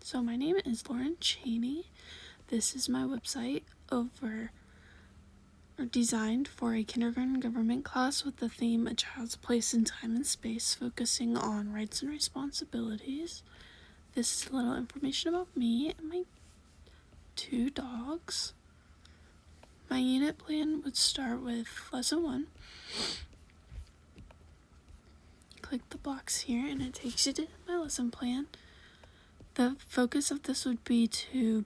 So my name is Lauren Cheney. This is my website designed for a kindergarten government class with the theme A Child's Place in Time and Space, focusing on rights and responsibilities. This is a little information about me and my 2 dogs. My unit plan would start with lesson 1. Click the box here and it takes you to my lesson plan. The focus of this would be to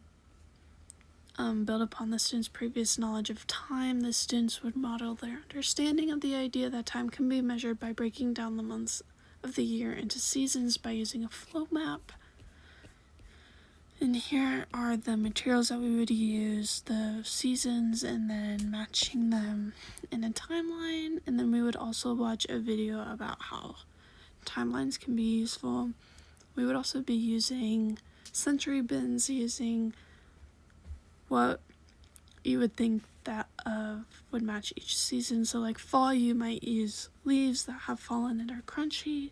build upon the students' previous knowledge of time. The students would model their understanding of the idea that time can be measured by breaking down the months of the year into seasons by using a flow map. And here are the materials that we would use, the seasons, and then matching them in a timeline. And then we would also watch a video about how timelines can be useful. We would also be using century bins, using what you would think that would match each season. So like fall, you might use leaves that have fallen and are crunchy.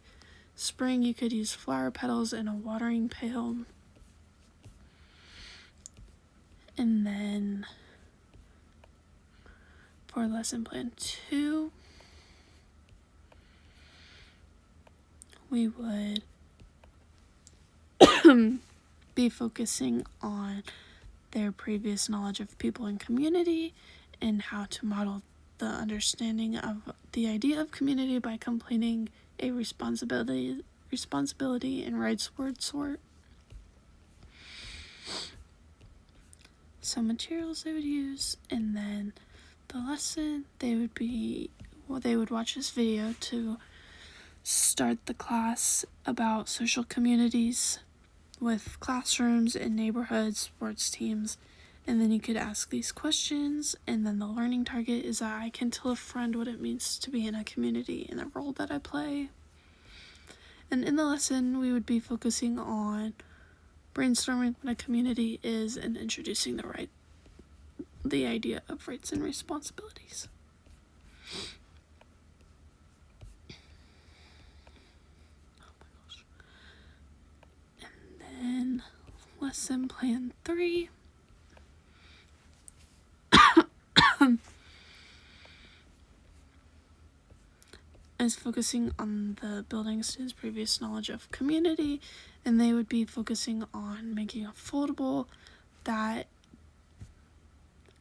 Spring, you could use flower petals in a watering pail. And then for lesson plan 2, we would be focusing on their previous knowledge of people and community and how to model the understanding of the idea of community by completing a responsibility and rights word sort. Some materials they would use, and then the lesson they would watch this video to start the class about social communities with classrooms and neighborhoods, sports teams, and then you could ask these questions, and then the learning target is that I can tell a friend what it means to be in a community and the role that I play. And in the lesson, we would be focusing on brainstorming what a community is and introducing the idea of rights and responsibilities. And lesson plan 3. is focusing on the building students' previous knowledge of community, and they would be focusing on making a foldable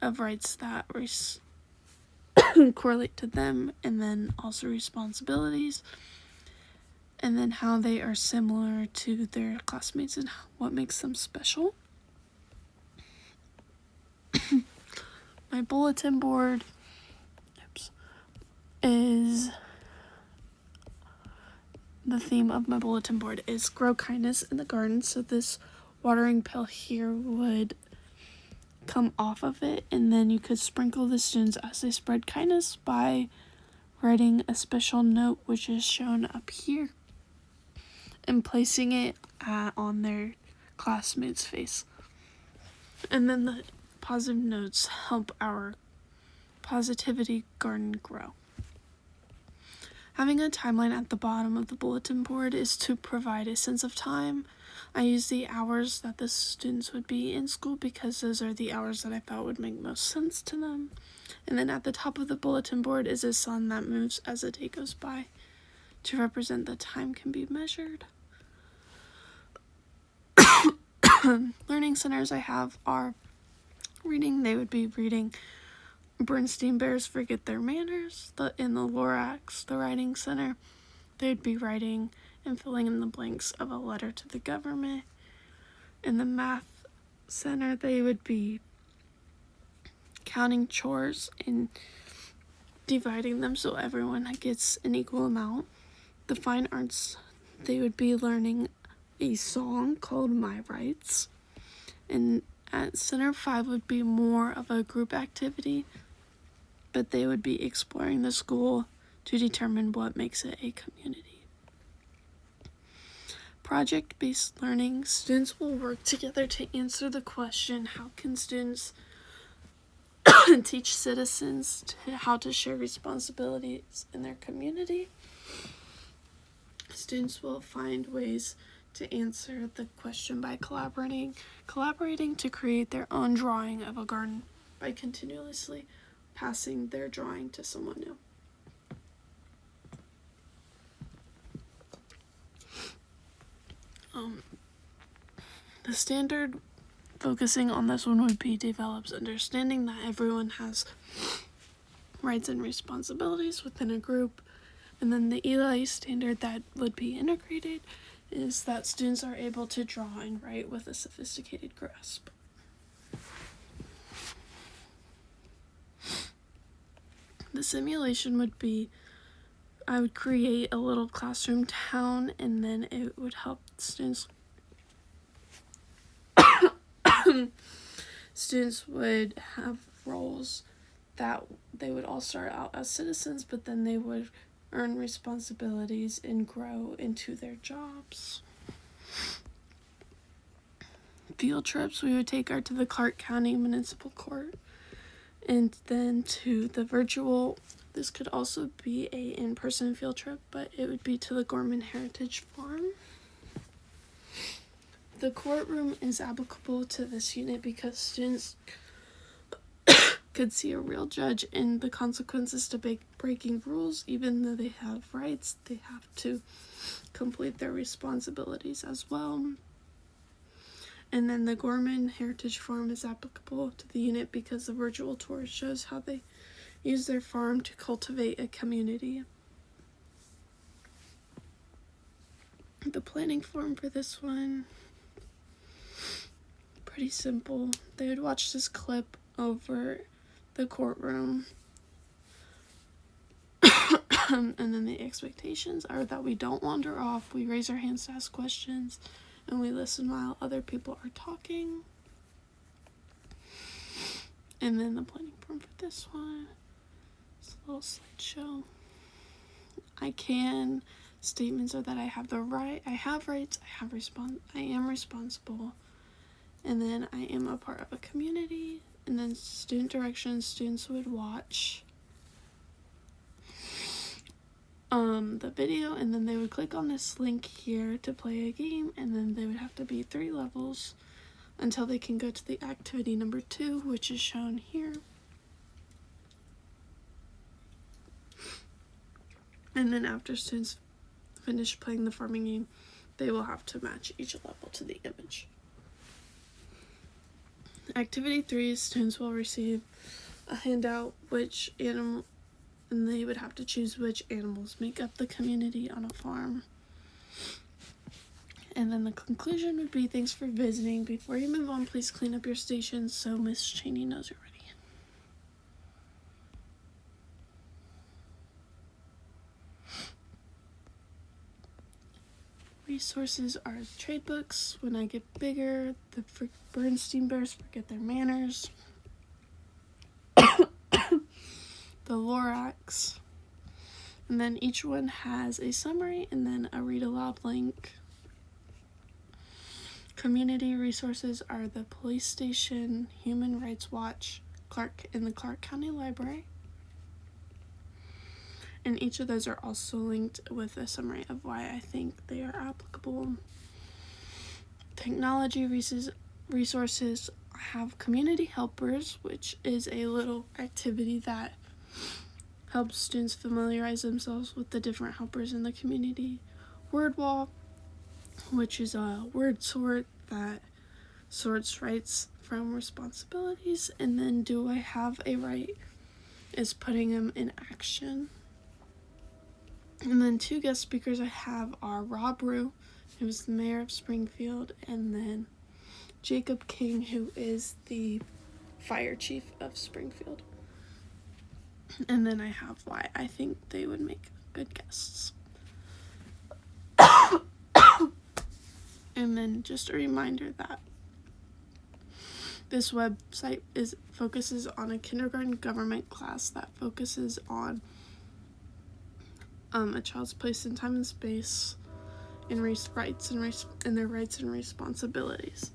of rights that correlate to them, and then also responsibilities, and then how they are similar to their classmates and what makes them special. My bulletin board is the theme of my bulletin board is grow kindness in the garden. So this watering pail here would come off of it, and then you could sprinkle the students as they spread kindness by writing a special note, which is shown up here, and placing it on their classmate's face. And then the positive notes help our positivity garden grow. Having a timeline at the bottom of the bulletin board is to provide a sense of time. I use the hours that the students would be in school because those are the hours that I thought would make most sense to them. And then at the top of the bulletin board is a sun that moves as the day goes by to represent that time can be measured. Learning centers I have are reading. They would be reading Bernstein Bears Forget Their Manners. In the Lorax, the writing center, they'd be writing and filling in the blanks of a letter to the government. In the math center, they would be counting chores and dividing them so everyone gets an equal amount. The fine arts, they would be learning a song called My Rights. And at Center 5 would be more of a group activity, but they would be exploring the school to determine what makes it a community. Project-based learning, students will work together to answer the question, how can students teach citizens how to share responsibilities in their community? Students will find ways to answer the question by collaborating to create their own drawing of a garden by continuously passing their drawing to someone new. The standard focusing on this one would be develops understanding that everyone has rights and responsibilities within a group. And then the ELA standard that would be integrated is that students are able to draw and write with a sophisticated grasp. The simulation would be, I would create a little classroom town, and then it would help students. Students would have roles that they would all start out as citizens, but then they would earn responsibilities and grow into their jobs. Field trips, we would take to the Clark County Municipal Court, and then to the virtual, this could also be a in-person field trip, but it would be to the Gorman Heritage Farm. The courtroom is applicable to this unit because students could see a real judge, and the consequences to breaking rules. Even though they have rights, they have to complete their responsibilities as well. And then the Gorman Heritage Farm is applicable to the unit because the virtual tour shows how they use their farm to cultivate a community. The planning form for this one, pretty simple. They would watch this clip over the courtroom, and then the expectations are that we don't wander off, we raise our hands to ask questions, and we listen while other people are talking. And then the planning form for this one, it's a little slideshow. Statements are that I have rights, I am responsible, and then I am a part of a community. And then student directions, students would watch the video, and then they would click on this link here to play a game, and then they would have to beat 3 levels until they can go to the activity number 2, which is shown here. And then after students finish playing the farming game, they will have to match each level to the image. Activity 3, students will receive a handout and they would have to choose which animals make up the community on a farm. And then the conclusion would be, thanks for visiting. Before you move on, please clean up your station so Miss Cheney knows you're ready. Resources are trade books. When I get bigger, the Bernstein Bears forget their manners. The Lorax. And then each one has a summary and then a read aloud link. Community resources are the police station, Human Rights Watch, and the Clark County Library. And each of those are also linked with a summary of why I think they are applicable. Technology resources have community helpers, which is a little activity that helps students familiarize themselves with the different helpers in the community. Word wall, which is a word sort that sorts rights from responsibilities. And then do I have a right is putting them in action. And then 2 guest speakers I have are Rob Rue, who is the mayor of Springfield, and then Jacob King, who is the fire chief of Springfield. And then I have why I think they would make good guests. And then just a reminder that this website focuses on a kindergarten government class that focuses on a child's place in time and space, and their rights and responsibilities.